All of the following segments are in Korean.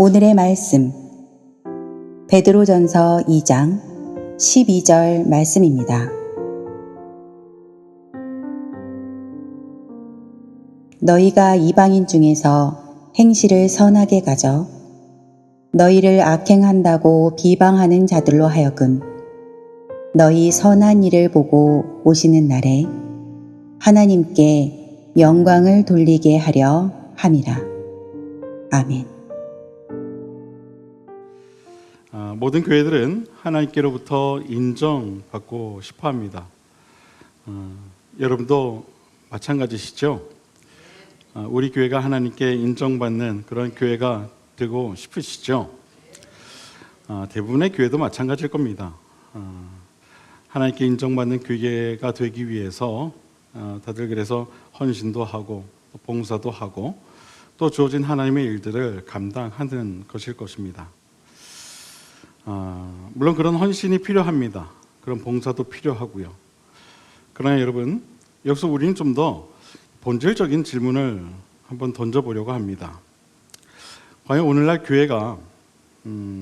오늘의 말씀 베드로전서 2장 12절 말씀입니다. 너희가 이방인 중에서 행실을 선하게 가져 너희를 악행한다고 비방하는 자들로 하여금 너희 선한 일을 보고 오시는 날에 하나님께 영광을 돌리게 하려 함이라. 아멘. 모든 교회들은 하나님께로부터 인정받고 싶어 합니다. 여러분도 마찬가지시죠? 우리 교회가 하나님께 인정받는 그런 교회가 되고 싶으시죠? 대부분의 교회도 마찬가지일 겁니다. 하나님께 인정받는 교회가 되기 위해서 다들 그래서 헌신도 하고 봉사도 하고 또 주어진 하나님의 일들을 감당하는 것일 것입니다. 물론 그런 헌신이 필요합니다. 그런 봉사도 필요하고요. 그러나 여러분, 여기서 우리는 좀 더 본질적인 질문을 한번 던져보려고 합니다. 과연 오늘날 교회가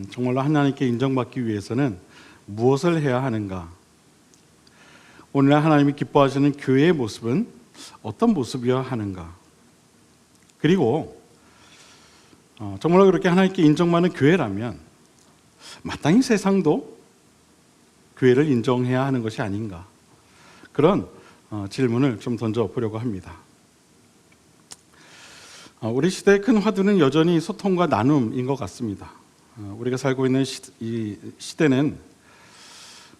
정말로 하나님께 인정받기 위해서는 무엇을 해야 하는가? 오늘날 하나님이 기뻐하시는 교회의 모습은 어떤 모습이어야 하는가? 그리고 정말로 그렇게 하나님께 인정받는 교회라면 마땅히 세상도 교회를 인정해야 하는 것이 아닌가? 그런 질문을 좀 던져보려고 합니다. 우리 시대의 큰 화두는 여전히 소통과 나눔인 것 같습니다. 우리가 살고 있는 이 시대는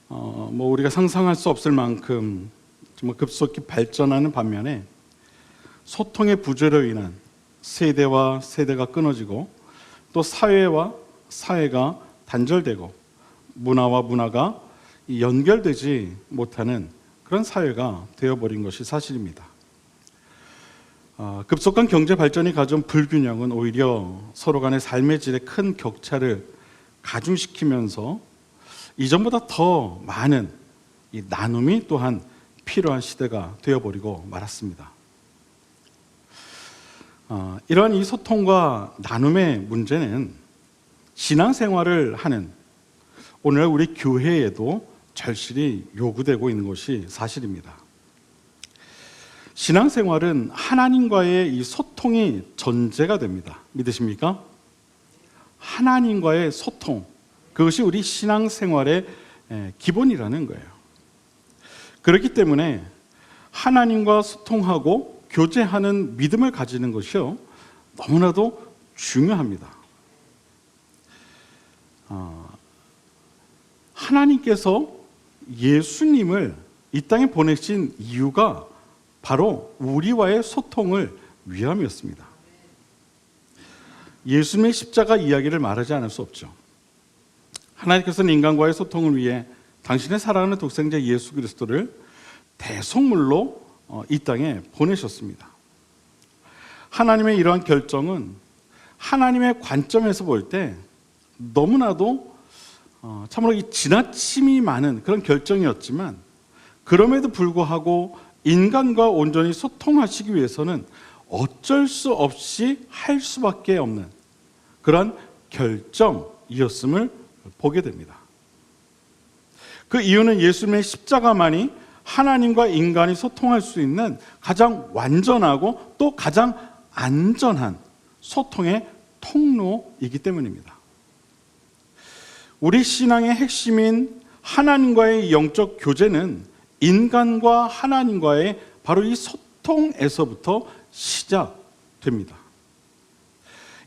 우리가 상상할 수 없을 만큼 정말 급속히 발전하는 반면에 소통의 부재로 인한 세대와 세대가 끊어지고 또 사회와 사회가 단절되고 문화와 문화가 연결되지 못하는 그런 사회가 되어버린 것이 사실입니다. 급속한 경제 발전이 가져온 불균형은 오히려 서로 간의 삶의 질에 큰 격차를 가중시키면서 이전보다 더 많은 이 나눔이 또한 필요한 시대가 되어버리고 말았습니다. 이러한 이 소통과 나눔의 문제는 신앙생활을 하는 오늘 우리 교회에도 절실히 요구되고 있는 것이 사실입니다. 신앙생활은 하나님과의 이 소통이 전제가 됩니다. 믿으십니까? 하나님과의 소통, 그것이 우리 신앙생활의 기본이라는 거예요. 그렇기 때문에 하나님과 소통하고 교제하는 믿음을 가지는 것이요, 너무나도 중요합니다. 하나님께서 예수님을 이 땅에 보내신 이유가 바로 우리와의 소통을 위함이었습니다. 예수님의 십자가 이야기를 말하지 않을 수 없죠. 하나님께서는 인간과의 소통을 위해 당신의 사랑하는 독생자 예수 그리스도를 대속물로 이 땅에 보내셨습니다. 하나님의 이러한 결정은 하나님의 관점에서 볼 때 너무나도 참으로 이 지나침이 많은 그런 결정이었지만, 그럼에도 불구하고 인간과 온전히 소통하시기 위해서는 어쩔 수 없이 할 수밖에 없는 그런 결정이었음을 보게 됩니다. 그 이유는 예수님의 십자가만이 하나님과 인간이 소통할 수 있는 가장 완전하고 또 가장 안전한 소통의 통로이기 때문입니다. 우리 신앙의 핵심인 하나님과의 영적 교제는 인간과 하나님과의 바로 이 소통에서부터 시작됩니다.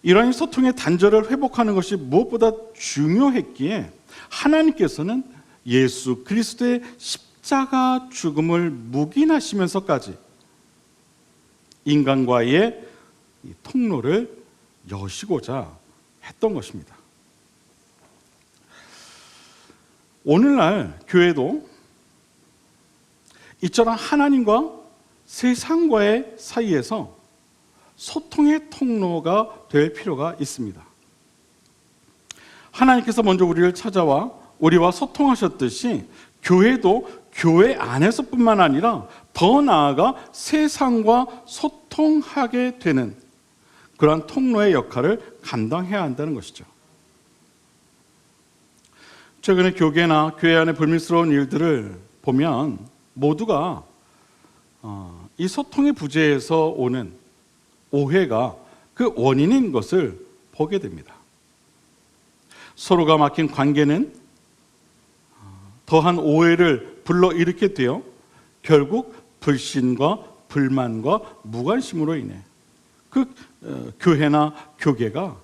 이러한 소통의 단절을 회복하는 것이 무엇보다 중요했기에 하나님께서는 예수 그리스도의 십자가 죽음을 묵인하시면서까지 인간과의 이 통로를 여시고자 했던 것입니다. 오늘날 교회도 이처럼 하나님과 세상과의 사이에서 소통의 통로가 될 필요가 있습니다. 하나님께서 먼저 우리를 찾아와 우리와 소통하셨듯이 교회도 교회 안에서뿐만 아니라 더 나아가 세상과 소통하게 되는 그러한 통로의 역할을 감당해야 한다는 것이죠. 최근에 교계나 교회 안의 불미스러운 일들을 보면 모두가 이 소통의 부재에서 오는 오해가 그 원인인 것을 보게 됩니다. 서로가 막힌 관계는 더한 오해를 불러일으키게 되어 결국 불신과 불만과 무관심으로 인해 그 교회나 교계가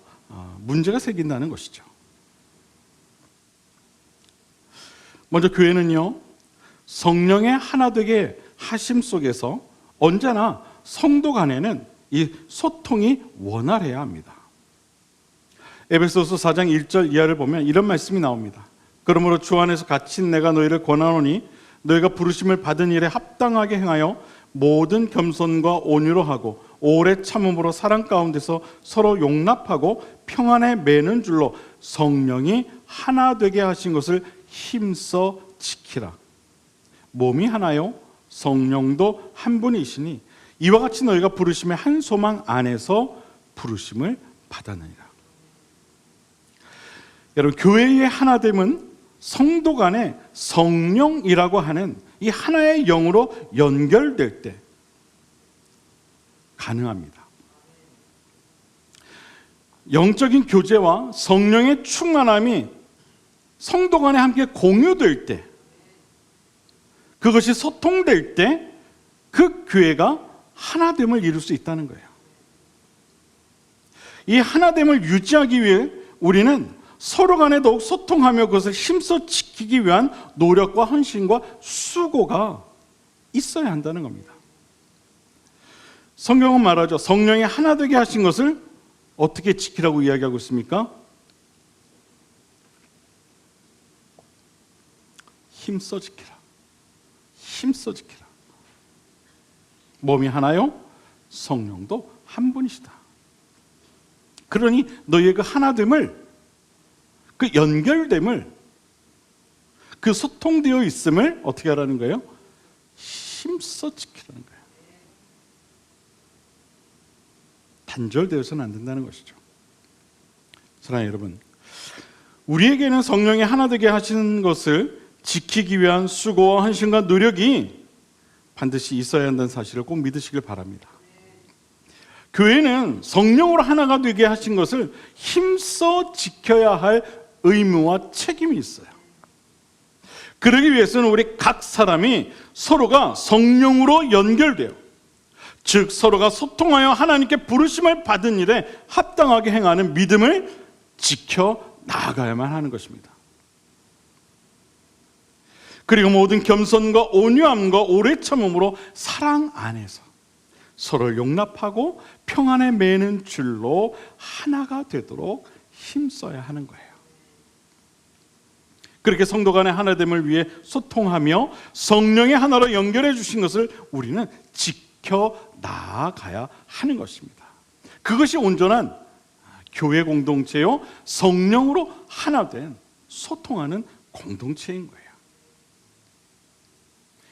문제가 생긴다는 것이죠. 먼저 교회는요, 성령의 하나되게 하심 속에서 언제나 성도 간에는 이 소통이 원활해야 합니다. 에베소서 4장 1절 이하를 보면 이런 말씀이 나옵니다. 그러므로 주 안에서 갇힌 내가 너희를 권하노니 너희가 부르심을 받은 일에 합당하게 행하여 모든 겸손과 온유로 하고 오래 참음으로 사랑 가운데서 서로 용납하고 평안에 매는 줄로 성령이 하나 되게 하신 것을 힘써 지키라. 몸이 하나요 성령도 한 분이시니 이와 같이 너희가 부르심의 한 소망 안에서 부르심을 받았느니라. 여러분, 교회의 하나됨은 성도 간에 성령이라고 하는 이 하나의 영으로 연결될 때 가능합니다. 영적인 교제와 성령의 충만함이 성도 간에 함께 공유될 때, 그것이 소통될 때 그 교회가 하나됨을 이룰 수 있다는 거예요. 이 하나됨을 유지하기 위해 우리는 서로 간에 더욱 소통하며 그것을 힘써 지키기 위한 노력과 헌신과 수고가 있어야 한다는 겁니다. 성경은 말하죠. 성령이 하나 되게 하신 것을 어떻게 지키라고 이야기하고 있습니까? 힘써 지키라. 힘써 지키라. 몸이 하나요? 성령도 한 분이시다. 그러니 너희의 그 하나됨을, 그 연결됨을, 그 소통되어 있음을 어떻게 하라는 거예요? 힘써 지키라는 거예요. 단절되어서는 안 된다는 것이죠. 사랑하는 여러분, 우리에게는 성령이 하나 되게 하시는 것을 지키기 위한 수고와 헌신과 노력이 반드시 있어야 한다는 사실을 꼭 믿으시길 바랍니다. 교회는 성령으로 하나가 되게 하신 것을 힘써 지켜야 할 의무와 책임이 있어요. 그러기 위해서는 우리 각 사람이 서로가 성령으로 연결돼요. 즉 서로가 소통하여 하나님께 부르심을 받은 일에 합당하게 행하는 믿음을 지켜 나아가야만 하는 것입니다. 그리고 모든 겸손과 온유함과 오래 참음으로 사랑 안에서 서로를 용납하고 평안에 매는 줄로 하나가 되도록 힘써야 하는 거예요. 그렇게 성도 간의 하나됨을 위해 소통하며 성령의 하나로 연결해 주신 것을 우리는 지켜 나아가야 하는 것입니다. 그것이 온전한 교회 공동체요, 성령으로 하나 된 소통하는 공동체인 거예요.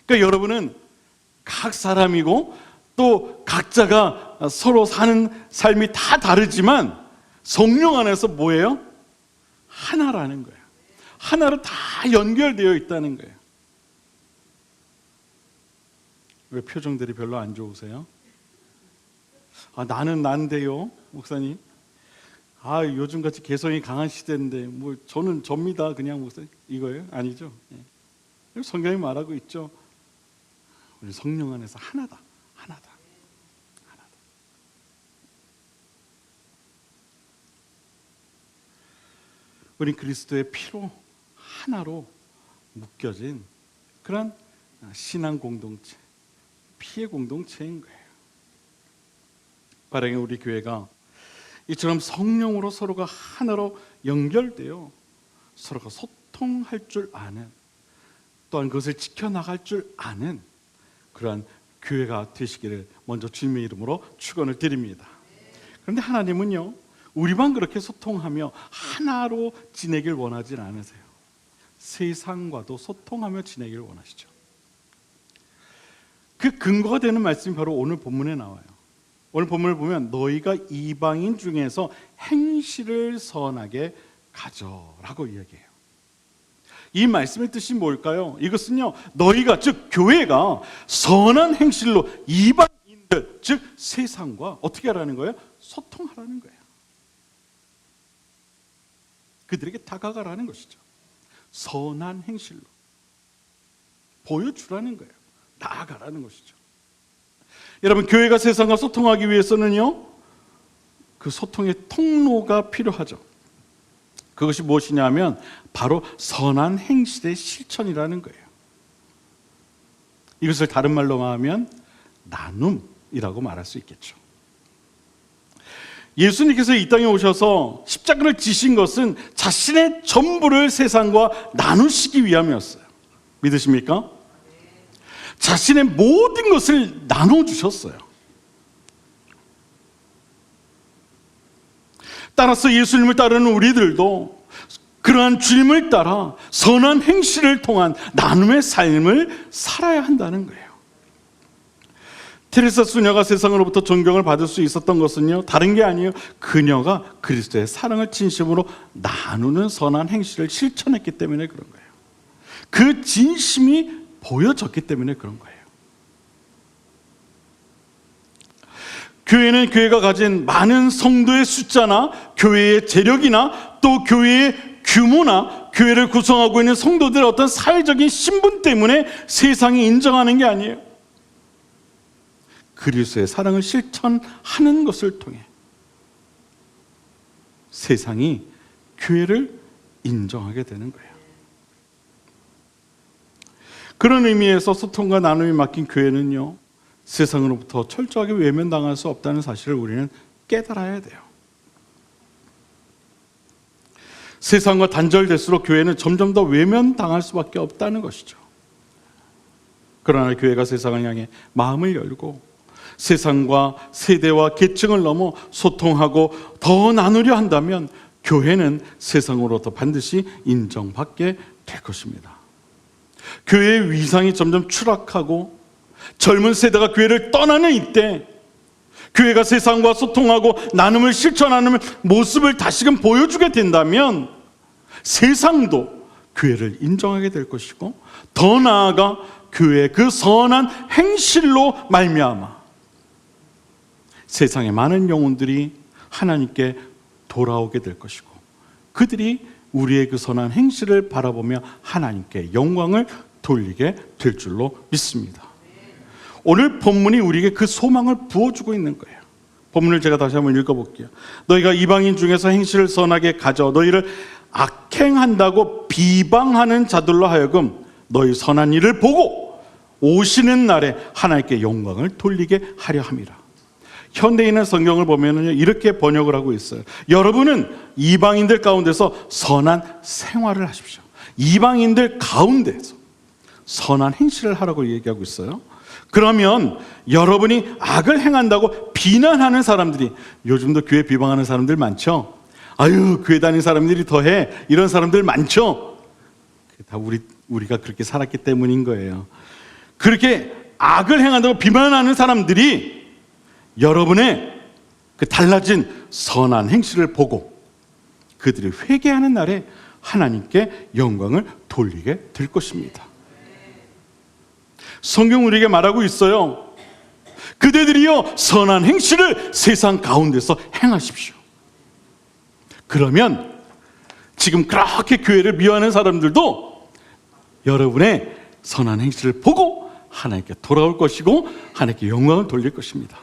그러니까 여러분은 각 사람이고 또 각자가 서로 사는 삶이 다 다르지만 성령 안에서 뭐예요? 하나라는 거예요. 하나로 다 연결되어 있다는 거예요. 왜 표정들이 별로 안 좋으세요? 나는 난데요, 목사님. 요즘같이 개성이 강한 시대인데 뭐 저는 접니다, 그냥 목사님. 이거예요? 아니죠? 예. 성경이 말하고 있죠. 우리 성령 안에서 하나다. 하나다. 하나다. 우리 그리스도의 피로 하나로 묶여진 그런 신앙 공동체, 피의 공동체인 거예요. 바라기 우리 교회가 이처럼 성령으로 서로가 하나로 연결되어 서로가 소통할 줄 아는, 또한 그것을 지켜나갈 줄 아는 그러한 교회가 되시기를 먼저 주님의 이름으로 축원을 드립니다. 그런데 하나님은요, 우리만 그렇게 소통하며 하나로 지내길 원하진 않으세요. 세상과도 소통하며 지내기를 원하시죠. 그 근거가 되는 말씀이 바로 오늘 본문에 나와요. 오늘 본문을 보면 너희가 이방인 중에서 행실을 선하게 가져라고 이야기해요. 이 말씀의 뜻이 뭘까요? 이것은요, 너희가, 즉 교회가 선한 행실로 이방인들, 즉 세상과 어떻게 하라는 거예요? 소통하라는 거예요. 그들에게 다가가라는 것이죠. 선한 행실로 보여주라는 거예요. 나아가라는 것이죠. 여러분, 교회가 세상과 소통하기 위해서는요, 그 소통의 통로가 필요하죠. 그것이 무엇이냐면 바로 선한 행실의 실천이라는 거예요. 이것을 다른 말로 말하면 나눔이라고 말할 수 있겠죠. 예수님께서 이 땅에 오셔서 십자가를 지신 것은 자신의 전부를 세상과 나누시기 위함이었어요. 믿으십니까? 자신의 모든 것을 나눠주셨어요. 따라서 예수님을 따르는 우리들도 그러한 주님을 따라 선한 행실을 통한 나눔의 삶을 살아야 한다는 거예요. 테레사 수녀가 세상으로부터 존경을 받을 수 있었던 것은요, 다른 게 아니에요. 그녀가 그리스도의 사랑을 진심으로 나누는 선한 행실을 실천했기 때문에 그런 거예요. 그 진심이 보여졌기 때문에 그런 거예요. 교회는 교회가 가진 많은 성도의 숫자나 교회의 재력이나 또 교회의 규모나 교회를 구성하고 있는 성도들의 어떤 사회적인 신분 때문에 세상이 인정하는 게 아니에요. 그리스도의 사랑을 실천하는 것을 통해 세상이 교회를 인정하게 되는 거예요. 그런 의미에서 소통과 나눔이 맡긴 교회는요, 세상으로부터 철저하게 외면당할 수 없다는 사실을 우리는 깨달아야 돼요. 세상과 단절될수록 교회는 점점 더 외면당할 수밖에 없다는 것이죠. 그러나 교회가 세상을 향해 마음을 열고 세상과 세대와 계층을 넘어 소통하고 더 나누려 한다면 교회는 세상으로부터 반드시 인정받게 될 것입니다. 교회의 위상이 점점 추락하고 젊은 세대가 교회를 떠나는 이때 교회가 세상과 소통하고 나눔을 실천하는 모습을 다시금 보여주게 된다면 세상도 교회를 인정하게 될 것이고, 더 나아가 교회의 그 선한 행실로 말미암아 세상의 많은 영혼들이 하나님께 돌아오게 될 것이고, 그들이 우리의 그 선한 행실을 바라보며 하나님께 영광을 돌리게 될 줄로 믿습니다. 오늘 본문이 우리에게 그 소망을 부어주고 있는 거예요. 본문을 제가 다시 한번 읽어볼게요. 너희가 이방인 중에서 행실을 선하게 가져 너희를 악행한다고 비방하는 자들로 하여금 너희 선한 일을 보고 오시는 날에 하나님께 영광을 돌리게 하려 함이라. 현대인의 성경을 보면은 이렇게 번역을 하고 있어요. 여러분은 이방인들 가운데서 선한 생활을 하십시오. 이방인들 가운데서 선한 행실을 하라고 얘기하고 있어요. 그러면 여러분이 악을 행한다고 비난하는 사람들이, 요즘도 교회 비방하는 사람들 많죠? 아유, 교회 다니는 사람들이 더해, 이런 사람들 많죠? 다 우리가 그렇게 살았기 때문인 거예요. 그렇게 악을 행한다고 비난하는 사람들이 여러분의 그 달라진 선한 행실을 보고 그들이 회개하는 날에 하나님께 영광을 돌리게 될 것입니다. 성경 우리에게 말하고 있어요. 그대들이요 선한 행실을 세상 가운데서 행하십시오. 그러면 지금 그렇게 교회를 미워하는 사람들도 여러분의 선한 행실을 보고 하나님께 돌아올 것이고 하나님께 영광을 돌릴 것입니다.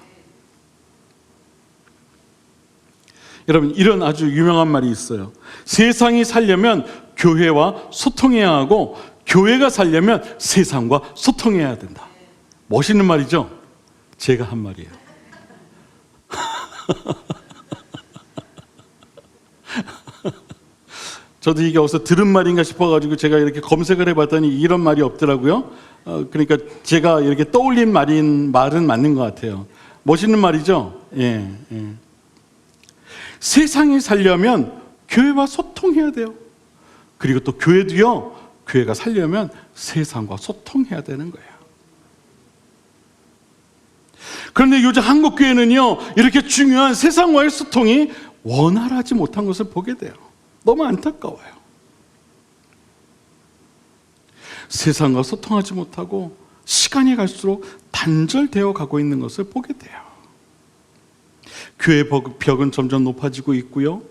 여러분, 이런 아주 유명한 말이 있어요. 세상이 살려면 교회와 소통해야 하고 교회가 살려면 세상과 소통해야 된다. 멋있는 말이죠? 제가 한 말이에요. 저도 이게 어디서 들은 말인가 싶어가지고 제가 이렇게 검색을 해봤더니 이런 말이 없더라고요. 그러니까 제가 이렇게 떠올린 말은 맞는 것 같아요. 멋있는 말이죠? 예. 세상이 살려면 교회와 소통해야 돼요. 그리고 또 교회도요, 교회가 살려면 세상과 소통해야 되는 거예요. 그런데 요즘 한국 교회는요, 이렇게 중요한 세상과의 소통이 원활하지 못한 것을 보게 돼요. 너무 안타까워요. 세상과 소통하지 못하고 시간이 갈수록 단절되어 가고 있는 것을 보게 돼요. 교회 벽은 점점 높아지고 있고요.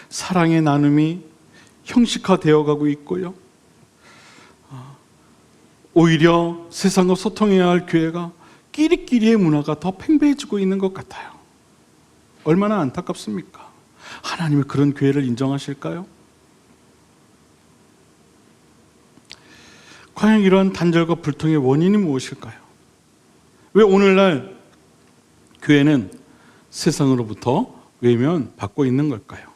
사랑의 나눔이 형식화되어 가고 있고요. 오히려 세상과 소통해야 할 교회가 끼리끼리의 문화가 더 팽배해지고 있는 것 같아요. 얼마나 안타깝습니까? 하나님이 그런 교회를 인정하실까요? 과연 이런 단절과 불통의 원인이 무엇일까요? 왜 오늘날 교회는 세상으로부터 외면받고 있는 걸까요?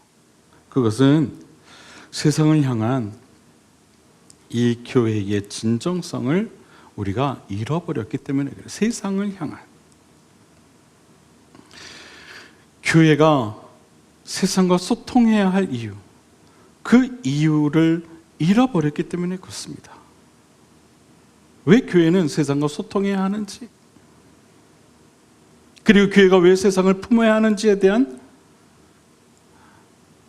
그것은 세상을 향한 이 교회의 진정성을 우리가 잃어버렸기 때문에 그래요. 세상을 향한 교회가 세상과 소통해야 할 이유, 그 이유를 잃어버렸기 때문에 그렇습니다. 왜 교회는 세상과 소통해야 하는지, 그리고 교회가 왜 세상을 품어야 하는지에 대한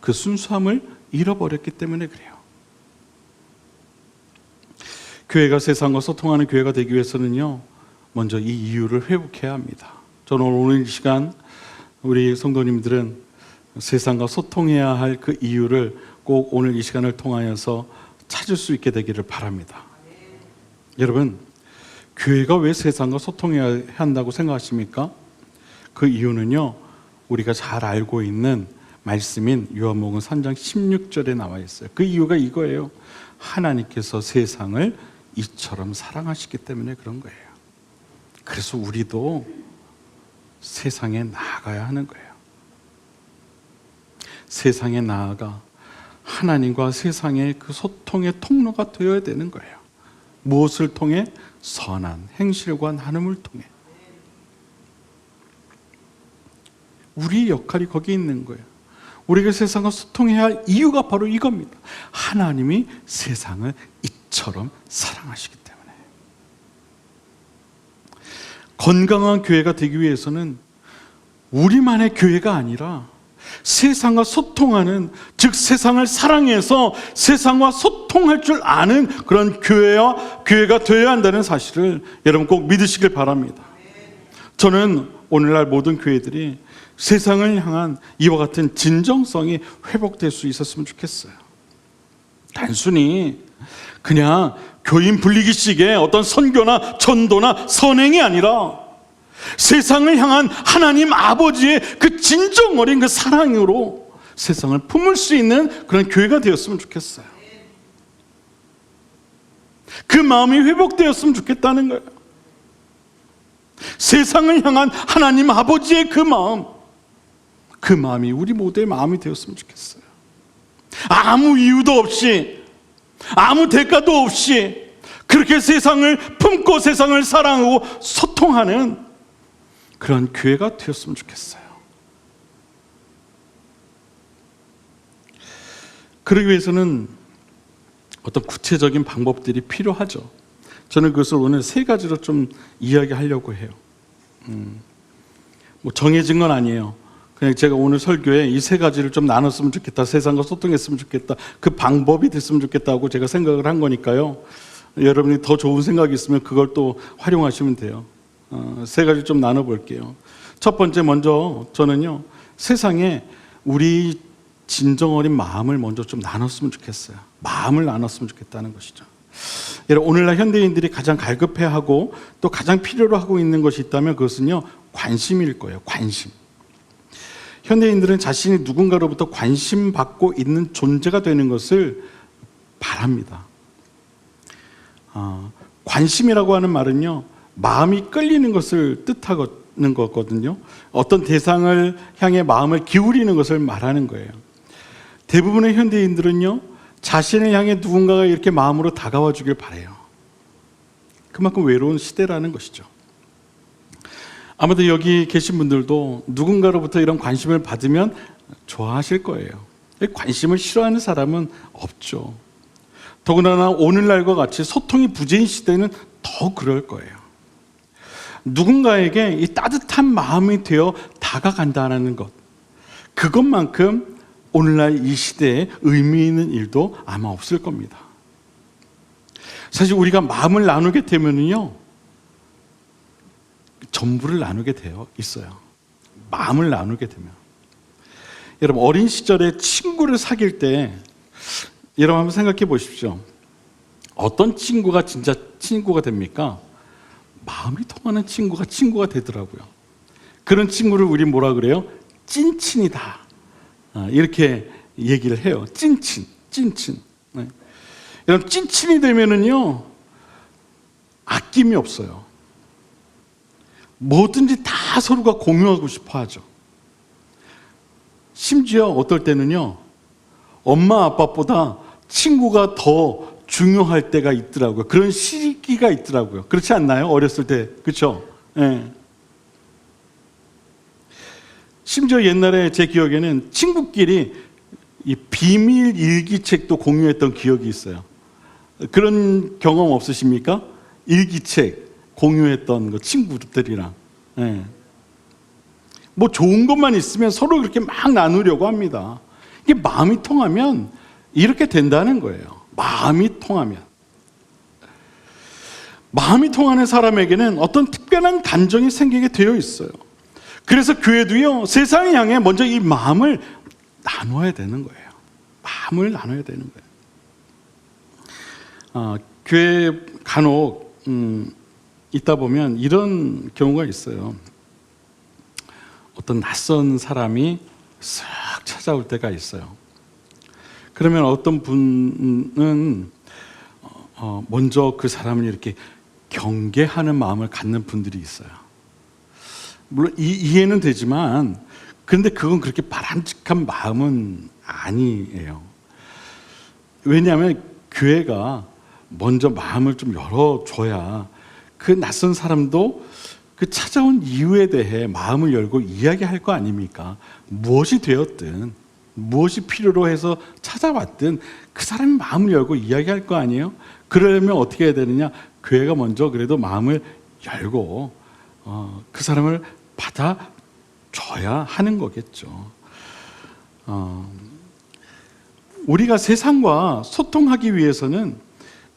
그 순수함을 잃어버렸기 때문에 그래요. 교회가 세상과 소통하는 교회가 되기 위해서는요, 먼저 이 이유를 회복해야 합니다. 저는 오늘 이 시간 우리 성도님들은 세상과 소통해야 할 그 이유를 꼭 오늘 이 시간을 통하여서 찾을 수 있게 되기를 바랍니다. 여러분, 교회가 왜 세상과 소통해야 한다고 생각하십니까? 그 이유는요, 우리가 잘 알고 있는 말씀인 요한복음 3장 16절에 나와 있어요. 그 이유가 이거예요. 하나님께서 세상을 이처럼 사랑하시기 때문에 그런 거예요. 그래서 우리도 세상에 나아가야 하는 거예요. 세상에 나아가 하나님과 세상의 그 소통의 통로가 되어야 되는 거예요. 무엇을 통해? 선한 행실과 나눔을 통해. 우리의 역할이 거기 있는 거예요. 우리가 세상과 소통해야 할 이유가 바로 이겁니다. 하나님이 세상을 이처럼 사랑하시기 때문에. 건강한 교회가 되기 위해서는 우리만의 교회가 아니라 세상과 소통하는, 즉 세상을 사랑해서 세상과 소통할 줄 아는 그런 교회가 되어야 한다는 사실을 여러분 꼭 믿으시길 바랍니다. 저는 오늘날 모든 교회들이 세상을 향한 이와 같은 진정성이 회복될 수 있었으면 좋겠어요. 단순히 그냥 교인 불리기식의 어떤 선교나 전도나 선행이 아니라 세상을 향한 하나님 아버지의 그 진정 어린 그 사랑으로 세상을 품을 수 있는 그런 교회가 되었으면 좋겠어요. 그 마음이 회복되었으면 좋겠다는 거예요. 세상을 향한 하나님 아버지의 그 마음이 우리 모두의 마음이 되었으면 좋겠어요. 아무 이유도 없이, 아무 대가도 없이 그렇게 세상을 품고 세상을 사랑하고 소통하는 그런 교회가 되었으면 좋겠어요. 그러기 위해서는 어떤 구체적인 방법들이 필요하죠. 저는 그것을 오늘 세 가지로 좀 이야기하려고 해요. 뭐 정해진 건 아니에요. 그냥 제가 오늘 설교에 이 세 가지를 좀 나눴으면 좋겠다, 세상과 소통했으면 좋겠다, 그 방법이 됐으면 좋겠다고 제가 생각을 한 거니까요. 여러분이 더 좋은 생각이 있으면 그걸 또 활용하시면 돼요. 세 가지 좀 나눠볼게요. 첫 번째, 먼저 저는요, 세상에 우리 진정 어린 마음을 먼저 좀 나눴으면 좋겠어요. 마음을 나눴으면 좋겠다는 것이죠. 여러분, 오늘날 현대인들이 가장 갈급해하고 또 가장 필요로 하고 있는 것이 있다면 그것은요, 관심일 거예요. 관심. 현대인들은 자신이 누군가로부터 관심받고 있는 존재가 되는 것을 바랍니다. 관심이라고 하는 말은요, 마음이 끌리는 것을 뜻하는 거거든요. 어떤 대상을 향해 마음을 기울이는 것을 말하는 거예요. 대부분의 현대인들은요, 자신을 향해 누군가가 이렇게 마음으로 다가와 주길 바라요. 그만큼 외로운 시대라는 것이죠. 아마도 여기 계신 분들도 누군가로부터 이런 관심을 받으면 좋아하실 거예요. 관심을 싫어하는 사람은 없죠. 더군다나 오늘날과 같이 소통이 부재인 시대는 더 그럴 거예요. 누군가에게 이 따뜻한 마음이 되어 다가간다는 것, 그것만큼 오늘날 이 시대에 의미 있는 일도 아마 없을 겁니다. 사실 우리가 마음을 나누게 되면요, 전부를 나누게 되어 있어요. 마음을 나누게 되면. 여러분, 어린 시절에 친구를 사귈 때 여러분 한번 생각해 보십시오. 어떤 친구가 진짜 친구가 됩니까? 마음이 통하는 친구가 되더라고요. 그런 친구를 우리 뭐라 그래요? 찐친이다. 이렇게 얘기를 해요. 찐친. 네. 여러분, 찐친이 되면은요, 아낌이 없어요. 뭐든지 다 서로가 공유하고 싶어 하죠. 심지어 어떨 때는요, 엄마 아빠보다 친구가 더 중요할 때가 있더라고요. 그런 시기가 있더라고요. 그렇지 않나요? 어렸을 때. 그렇죠? 네. 심지어 옛날에 제 기억에는 친구끼리 이 비밀 일기책도 공유했던 기억이 있어요. 그런 경험 없으십니까? 일기책 공유했던 거 친구들이랑. 네. 뭐 좋은 것만 있으면 서로 그렇게 막 나누려고 합니다. 이게 마음이 통하면 이렇게 된다는 거예요. 마음이 통하면. 마음이 통하는 사람에게는 어떤 특별한 감정이 생기게 되어 있어요. 그래서 교회도요, 세상을 향해 먼저 이 마음을 나눠야 되는 거예요. 마음을 나눠야 되는 거예요. 교회 간혹 있다 보면 이런 경우가 있어요. 어떤 낯선 사람이 쓱 찾아올 때가 있어요. 그러면 어떤 분은 먼저 그 사람을 이렇게 경계하는 마음을 갖는 분들이 있어요. 물론 이해는 되지만, 그런데 그건 그렇게 바람직한 마음은 아니에요. 왜냐하면 교회가 먼저 마음을 좀 열어줘야 그 낯선 사람도 그 찾아온 이유에 대해 마음을 열고 이야기할 거 아닙니까? 무엇이 되었든, 무엇이 필요로 해서 찾아왔든 그 사람이 마음을 열고 이야기할 거 아니에요? 그러려면 어떻게 해야 되느냐? 교회가 먼저 그래도 마음을 열고 그 사람을 받아줘야 하는 거겠죠. 우리가 세상과 소통하기 위해서는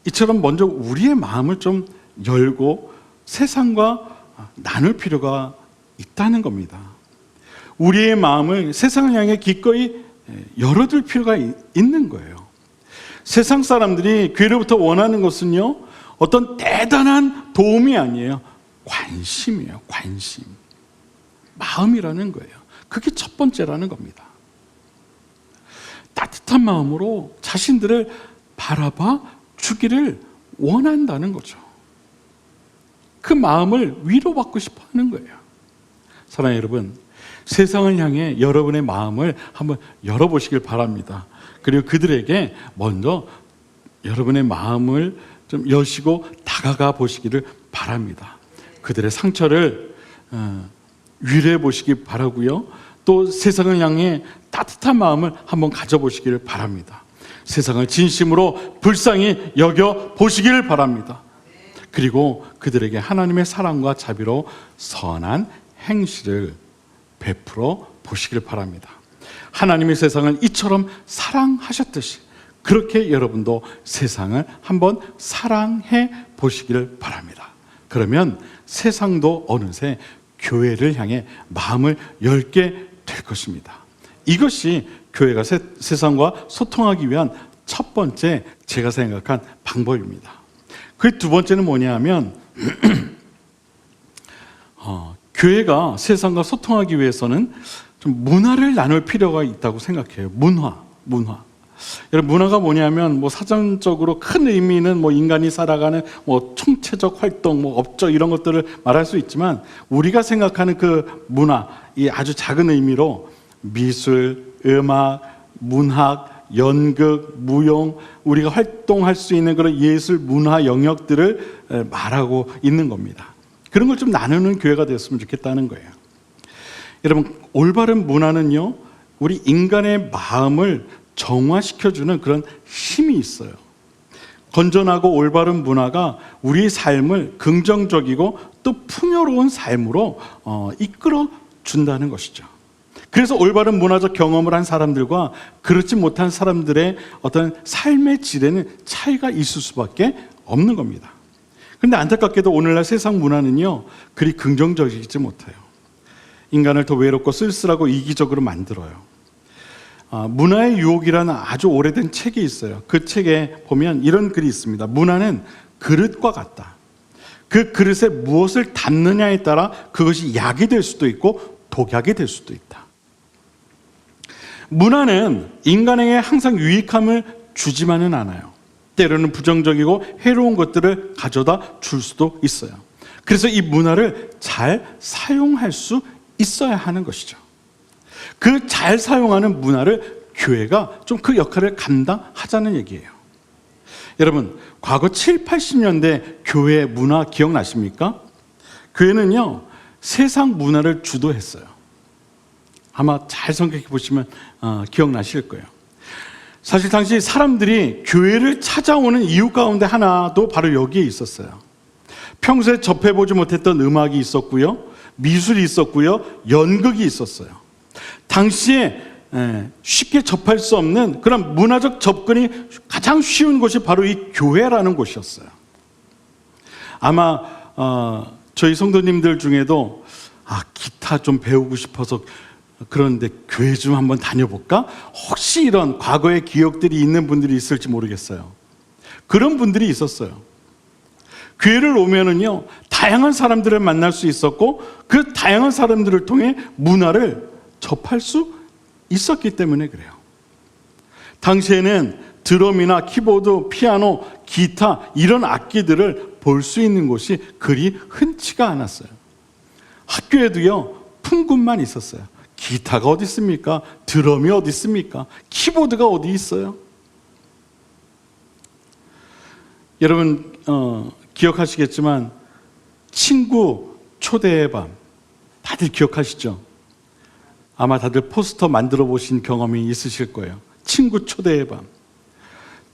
이처럼 먼저 우리의 마음을 좀 열고 세상과 나눌 필요가 있다는 겁니다. 우리의 마음을 세상을 향해 기꺼이 열어둘 필요가 있는 거예요. 세상 사람들이 교회로부터 원하는 것은요, 어떤 대단한 도움이 아니에요. 관심이에요. 관심. 마음이라는 거예요. 그게 첫 번째라는 겁니다. 따뜻한 마음으로 자신들을 바라봐 주기를 원한다는 거죠. 그 마음을 위로받고 싶어 하는 거예요. 사랑하는 여러분, 세상을 향해 여러분의 마음을 한번 열어보시길 바랍니다. 그리고 그들에게 먼저 여러분의 마음을 좀 여시고 다가가 보시기를 바랍니다. 그들의 상처를 위로해 보시기 바라고요. 또 세상을 향해 따뜻한 마음을 한번 가져보시기를 바랍니다. 세상을 진심으로 불쌍히 여겨 보시기를 바랍니다. 그리고 그들에게 하나님의 사랑과 자비로 선한 행실을 베풀어 보시길 바랍니다. 하나님의 세상을 이처럼 사랑하셨듯이 그렇게 여러분도 세상을 한번 사랑해 보시기를 바랍니다. 그러면 세상도 어느새 교회를 향해 마음을 열게 될 것입니다. 이것이 교회가 세상과 소통하기 위한 첫 번째 제가 생각한 방법입니다. 그 두 번째는 뭐냐 하면 교회가 세상과 소통하기 위해서는 좀 문화를 나눌 필요가 있다고 생각해요. 문화. 여러분, 문화가 뭐냐면 뭐 사전적으로 큰 의미는 뭐 인간이 살아가는 뭐 총체적 활동, 뭐 업적 이런 것들을 말할 수 있지만, 우리가 생각하는 그 문화, 이 아주 작은 의미로 미술, 음악, 문학, 연극, 무용, 우리가 활동할 수 있는 그런 예술, 문화 영역들을 말하고 있는 겁니다. 그런 걸 좀 나누는 교회가 됐으면 좋겠다는 거예요. 여러분, 올바른 문화는요, 우리 인간의 마음을 정화시켜주는 그런 힘이 있어요. 건전하고 올바른 문화가 우리 삶을 긍정적이고 또 풍요로운 삶으로 이끌어 준다는 것이죠. 그래서 올바른 문화적 경험을 한 사람들과 그렇지 못한 사람들의 어떤 삶의 질에는 차이가 있을 수밖에 없는 겁니다. 그런데 안타깝게도 오늘날 세상 문화는요, 그리 긍정적이지 못해요. 인간을 더 외롭고 쓸쓸하고 이기적으로 만들어요. 문화의 유혹이라는 아주 오래된 책이 있어요. 그 책에 보면 이런 글이 있습니다. 문화는 그릇과 같다. 그 그릇에 무엇을 담느냐에 따라 그것이 약이 될 수도 있고 독약이 될 수도 있다. 문화는 인간에게 항상 유익함을 주지만은 않아요. 때로는 부정적이고 해로운 것들을 가져다 줄 수도 있어요. 그래서 이 문화를 잘 사용할 수 있어야 하는 것이죠. 그 잘 사용하는 문화를 교회가 좀 그 역할을 감당하자는 얘기예요. 여러분, 과거 7, 80년대 교회 문화 기억나십니까? 교회는요, 세상 문화를 주도했어요. 아마 잘 생각해 보시면 기억나실 거예요. 사실 당시 사람들이 교회를 찾아오는 이유 가운데 하나도 바로 여기에 있었어요. 평소에 접해보지 못했던 음악이 있었고요, 미술이 있었고요, 연극이 있었어요. 당시에 쉽게 접할 수 없는 그런 문화적 접근이 가장 쉬운 곳이 바로 이 교회라는 곳이었어요. 아마 저희 성도님들 중에도 기타 좀 배우고 싶어서 그런데 교회 좀 한번 다녀볼까? 혹시 이런 과거의 기억들이 있는 분들이 있을지 모르겠어요. 그런 분들이 있었어요. 교회를 오면은요, 다양한 사람들을 만날 수 있었고 그 다양한 사람들을 통해 문화를 접할 수 있었기 때문에 그래요. 당시에는 드럼이나 키보드, 피아노, 기타 이런 악기들을 볼 수 있는 곳이 그리 흔치가 않았어요. 학교에도요, 풍군만 있었어요. 기타가 어디 있습니까? 드럼이 어디 있습니까? 키보드가 어디 있어요? 여러분 기억하시겠지만 친구 초대의 밤 다들 기억하시죠? 아마 다들 포스터 만들어 보신 경험이 있으실 거예요. 친구 초대의 밤.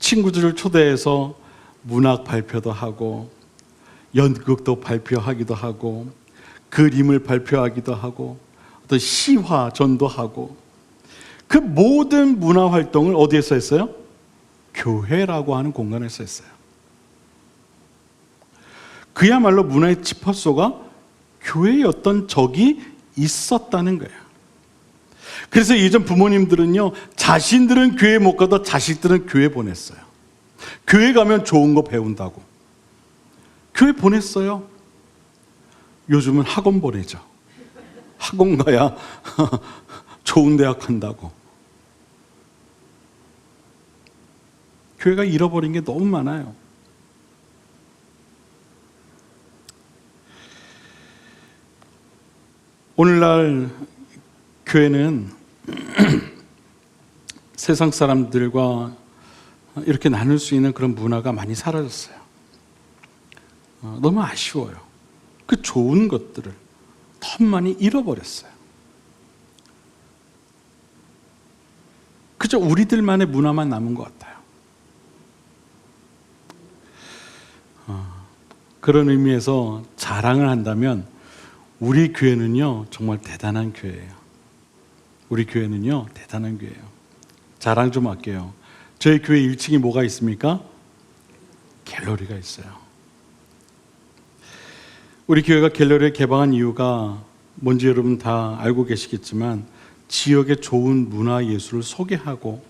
친구들을 초대해서 문학 발표도 하고 연극도 발표하기도 하고 그림을 발표하기도 하고 어떤 시화전도 하고 그 모든 문화 활동을 어디에서 했어요? 교회라고 하는 공간에서 했어요. 그야말로 문화의 지퍼소가 교회였던 적이 있었다는 거예요. 그래서 예전 부모님들은요, 자신들은 교회 못 가도 자식들은 교회 보냈어요. 교회 가면 좋은 거 배운다고. 교회 보냈어요. 요즘은 학원 보내죠. 학원 가야 좋은 대학 간다고. 교회가 잃어버린 게 너무 많아요. 오늘날 교회는 세상 사람들과 이렇게 나눌 수 있는 그런 문화가 많이 사라졌어요. 너무 아쉬워요. 그 좋은 것들을 너무 많이 잃어버렸어요. 그저 우리들만의 문화만 남은 것 같아요. 그런 의미에서 자랑을 한다면 우리 교회는요, 정말 대단한 교회예요. 우리 교회는요, 대단한 교회예요. 자랑 좀 할게요. 저희 교회 1층에 뭐가 있습니까? 갤러리가 있어요. 우리 교회가 갤러리를 개방한 이유가 뭔지 여러분 다 알고 계시겠지만 지역의 좋은 문화 예술을 소개하고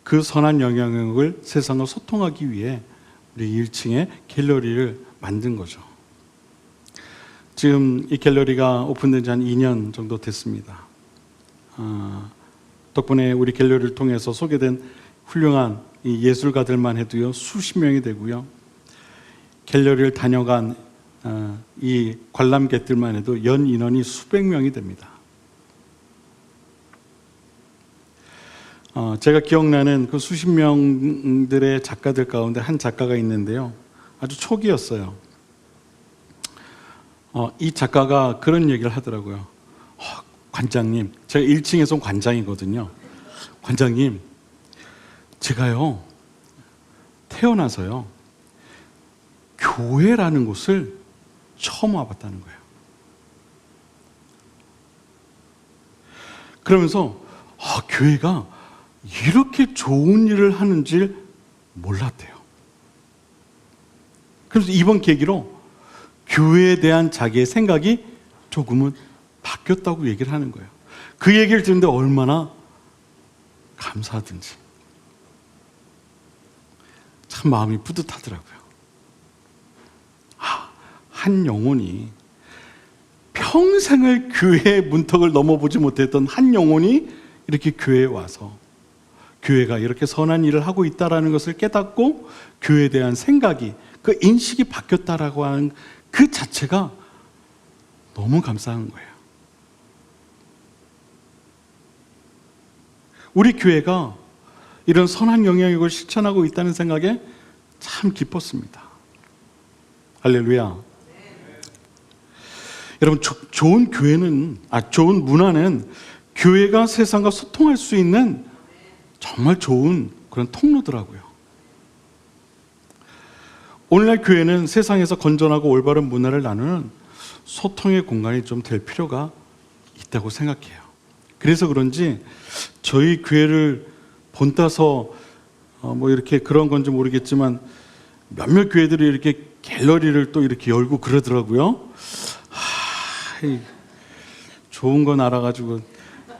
그 선한 영향력을 세상과 소통하기 위해 우리 1층에 갤러리를 만든 거죠. 지금 이 갤러리가 오픈된 지 한 2년 정도 됐습니다. 덕분에 우리 갤러리를 통해서 소개된 훌륭한 이 예술가들만 해도요, 수십 명이 되고요. 갤러리를 다녀간 이 관람객들만 해도 연 인원이 수백 명이 됩니다. 제가 기억나는 그 수십 명들의 작가들 가운데 한 작가가 있는데요. 아주 초기였어요. 이 작가가 그런 얘기를 하더라고요. 관장님, 제가 1층에서 관장이거든요. 관장님, 제가요 태어나서요 교회라는 곳을 처음 와봤다는 거예요. 그러면서 교회가 이렇게 좋은 일을 하는 줄 몰랐대요. 그래서 이번 계기로 교회에 대한 자기의 생각이 조금은 바뀌었다고 얘기를 하는 거예요. 그 얘기를 듣는데 얼마나 감사하든지 참 마음이 뿌듯하더라고요. 한 영혼이, 평생을 교회의 문턱을 넘어보지 못했던 한 영혼이 이렇게 교회에 와서 교회가 이렇게 선한 일을 하고 있다는 것을 깨닫고 교회에 대한 생각이, 그 인식이 바뀌었다라고 하는 그 자체가 너무 감사한 거예요. 우리 교회가 이런 선한 영향력을 실천하고 있다는 생각에 참 기뻤습니다. 할렐루야. 여러분, 좋은 교회는, 좋은 문화는 교회가 세상과 소통할 수 있는 정말 좋은 그런 통로더라고요. 오늘날 교회는 세상에서 건전하고 올바른 문화를 나누는 소통의 공간이 좀 될 필요가 있다고 생각해요. 그래서 그런지 저희 교회를 본따서 뭐 이렇게 그런 건지 모르겠지만 몇몇 교회들이 이렇게 갤러리를 또 이렇게 열고 그러더라고요. 좋은 건 알아가지고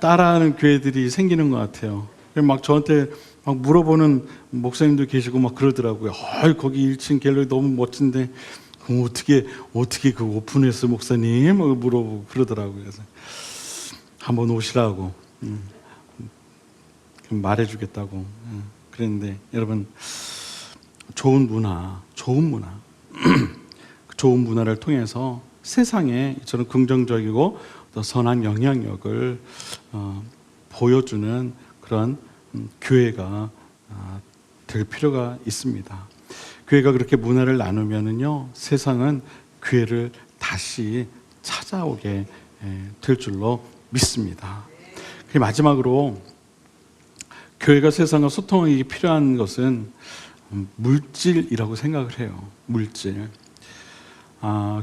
따라하는 교회들이 생기는 것 같아요. 막 저한테 막 물어보는 목사님도 계시고 막 그러더라고요. 거기 1층 갤러리 너무 멋진데 어떻게 그 오픈했어 목사님? 물어보고 그러더라고요. 그래서 한번 오시라고 말해주겠다고 그랬는데, 여러분, 좋은 문화를 통해서 세상에 저는 긍정적이고 또 선한 영향력을 보여주는 그런 교회가 될 필요가 있습니다. 교회가 그렇게 문화를 나누면은요, 세상은 교회를 다시 찾아오게 될 줄로 믿습니다. 마지막으로 교회가 세상과 소통하기 필요한 것은 물질이라고 생각을 해요. 물질.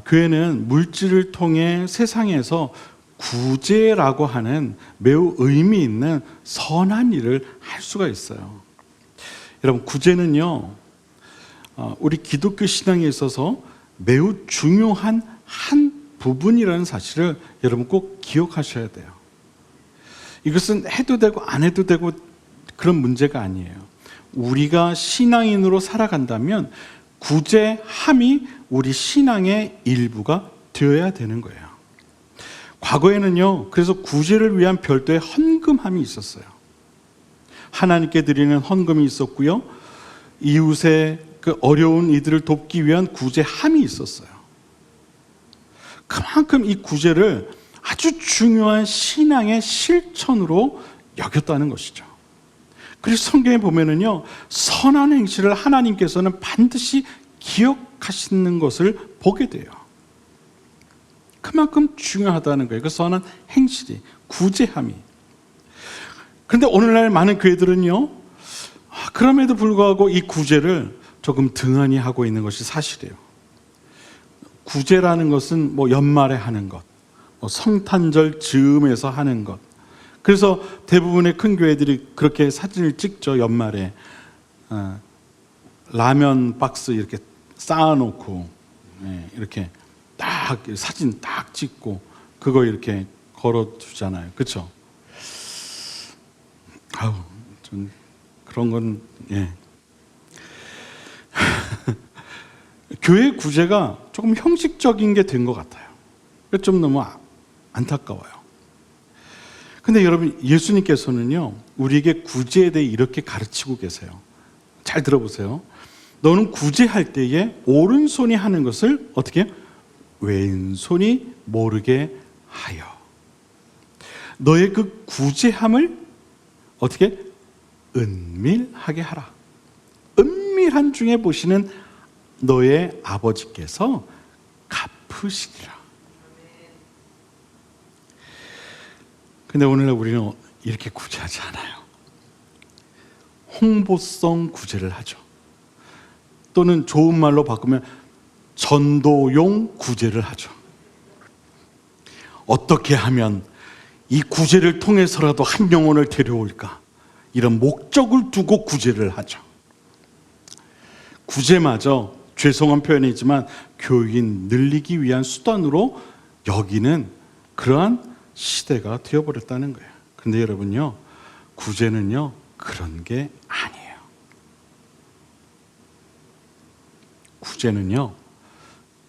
교회는 물질을 통해 세상에서 구제라고 하는 매우 의미 있는 선한 일을 할 수가 있어요. 여러분, 구제는요, 우리 기독교 신앙에 있어서 매우 중요한 한 부분이라는 사실을 여러분 꼭 기억하셔야 돼요. 이것은 해도 되고 안 해도 되고 그런 문제가 아니에요. 우리가 신앙인으로 살아간다면 구제함이 우리 신앙의 일부가 되어야 되는 거예요. 과거에는요, 그래서 구제를 위한 별도의 헌금함이 있었어요. 하나님께 드리는 헌금이 있었고요, 이웃의 그 어려운 이들을 돕기 위한 구제함이 있었어요. 그만큼 이 구제를 아주 중요한 신앙의 실천으로 여겼다는 것이죠. 그래서 성경에 보면은요, 선한 행실을 하나님께서는 반드시 기억하시는 것을 보게 돼요. 그만큼 중요하다는 거예요. 그 선한 행실이, 구제함이. 그런데 오늘날 많은 교회들은요, 그럼에도 불구하고 이 구제를 조금 등한히 하고 있는 것이 사실이에요. 구제라는 것은 뭐 연말에 하는 것, 성탄절 즈음에서 하는 것. 그래서 대부분의 큰 교회들이 그렇게 사진을 찍죠. 연말에 라면 박스 이렇게 쌓아놓고 이렇게 딱 사진 딱 찍고 그거 이렇게 걸어두잖아요. 그렇죠? 좀 그런 건 교회 구제가 조금 형식적인 게 된 것 같아요. 좀 너무 안타까워요. 근데 여러분, 예수님께서는요, 우리에게 구제에 대해 이렇게 가르치고 계세요. 잘 들어보세요. 너는 구제할 때에 오른손이 하는 것을 어떻게 해요? 왼손이 모르게 하여. 너의 그 구제함을 어떻게? 은밀하게 하라. 은밀한 중에 보시는 너의 아버지께서 갚으시리라. 근데 오늘날 우리는 이렇게 구제하지 않아요. 홍보성 구제를 하죠. 또는 좋은 말로 바꾸면 전도용 구제를 하죠. 어떻게 하면 이 구제를 통해서라도 한 영혼을 데려올까? 이런 목적을 두고 구제를 하죠. 구제마저 죄송한 표현이지만 교인 늘리기 위한 수단으로 여기는 그러한 시대가 되어버렸다는 거예요. 근데 여러분요, 구제는요 그런 게 아니에요. 구제는요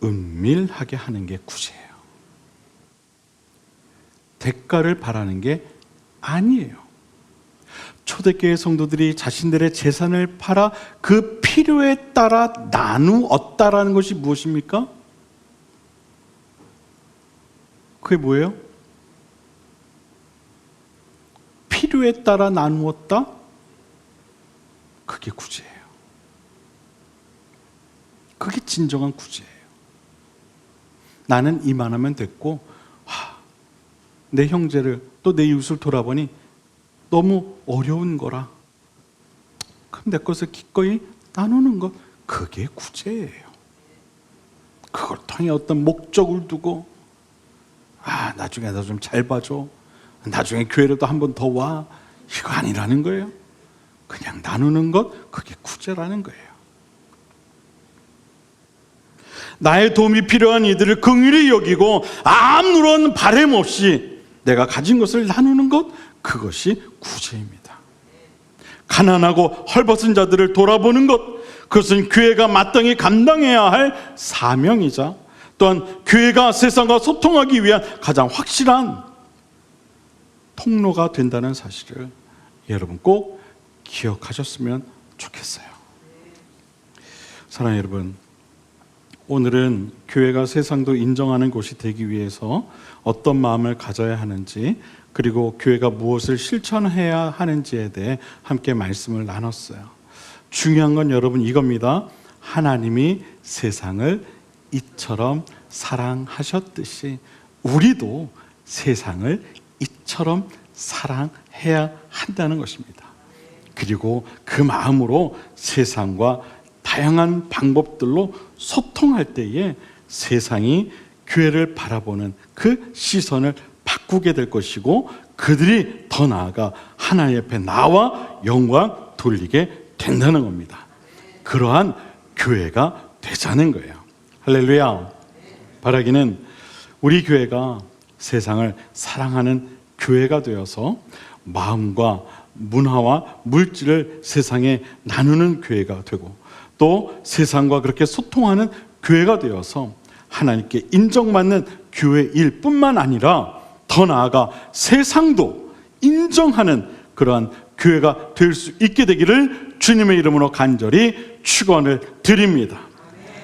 은밀하게 하는 게 구제예요. 대가를 바라는 게 아니에요. 초대교회 성도들이 자신들의 재산을 팔아 그 필요에 따라 나누었다라는 것이 무엇입니까? 그게 뭐예요? 필요에 따라 나누었다? 그게 구제예요. 그게 진정한 구제예요. 나는 이만하면 됐고 내 형제를 또 내 이웃을 돌아보니 너무 어려운 거라. 그럼 내 것을 기꺼이 나누는 것, 그게 구제예요. 그걸 통해 어떤 목적을 두고 나중에 나 좀 잘 봐줘. 나중에 교회라도 한 번 더 와. 이거 아니라는 거예요. 그냥 나누는 것, 그게 구제라는 거예요. 나의 도움이 필요한 이들을 긍휼히 여기고 아무런 바램 없이 내가 가진 것을 나누는 것, 그것이 구제입니다. 가난하고 헐벗은 자들을 돌아보는 것, 그것은 교회가 마땅히 감당해야 할 사명이자 또한 교회가 세상과 소통하기 위한 가장 확실한 통로가 된다는 사실을 여러분 꼭 기억하셨으면 좋겠어요. 사랑하는 여러분, 오늘은 교회가 세상도 인정하는 곳이 되기 위해서 어떤 마음을 가져야 하는지, 그리고 교회가 무엇을 실천해야 하는지에 대해 함께 말씀을 나눴어요. 중요한 건 여러분 이겁니다. 하나님이 세상을 이처럼 사랑하셨듯이 우리도 세상을 이처럼 사랑해야 한다는 것입니다. 그리고 그 마음으로 세상과 다양한 방법들로 소통할 때에 세상이 교회를 바라보는 그 시선을 바꾸게 될 것이고, 그들이 더 나아가 하나님 옆에 나와 영광 돌리게 된다는 겁니다. 그러한 교회가 되자는 거예요. 할렐루야. 바라기는 우리 교회가 세상을 사랑하는 교회가 되어서 마음과 문화와 물질을 세상에 나누는 교회가 되고, 또 세상과 그렇게 소통하는 교회가 되어서 하나님께 인정받는 교회일 뿐만 아니라 더 나아가 세상도 인정하는 그러한 교회가 될 수 있게 되기를 주님의 이름으로 간절히 축원을 드립니다.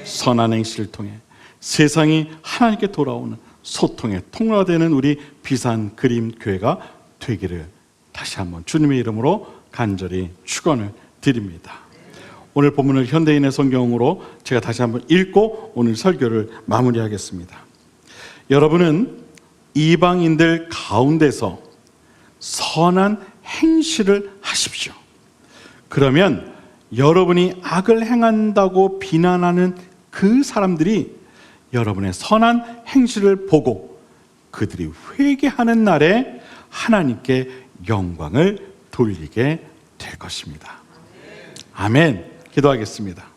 선한 행실을 통해 세상이 하나님께 돌아오는 소통의 통로가 되는 우리 비산 그림 교회가 되기를 다시 한번 주님의 이름으로 간절히 축원을 드립니다. 오늘 본문을 현대인의 성경으로 제가 다시 한번 읽고 오늘 설교를 마무리하겠습니다. 여러분은 이방인들 가운데서 선한 행실을 하십시오. 그러면 여러분이 악을 행한다고 비난하는 그 사람들이 여러분의 선한 행실을 보고 그들이 회개하는 날에 하나님께 영광을 돌리게 될 것입니다. 아멘. 기도하겠습니다.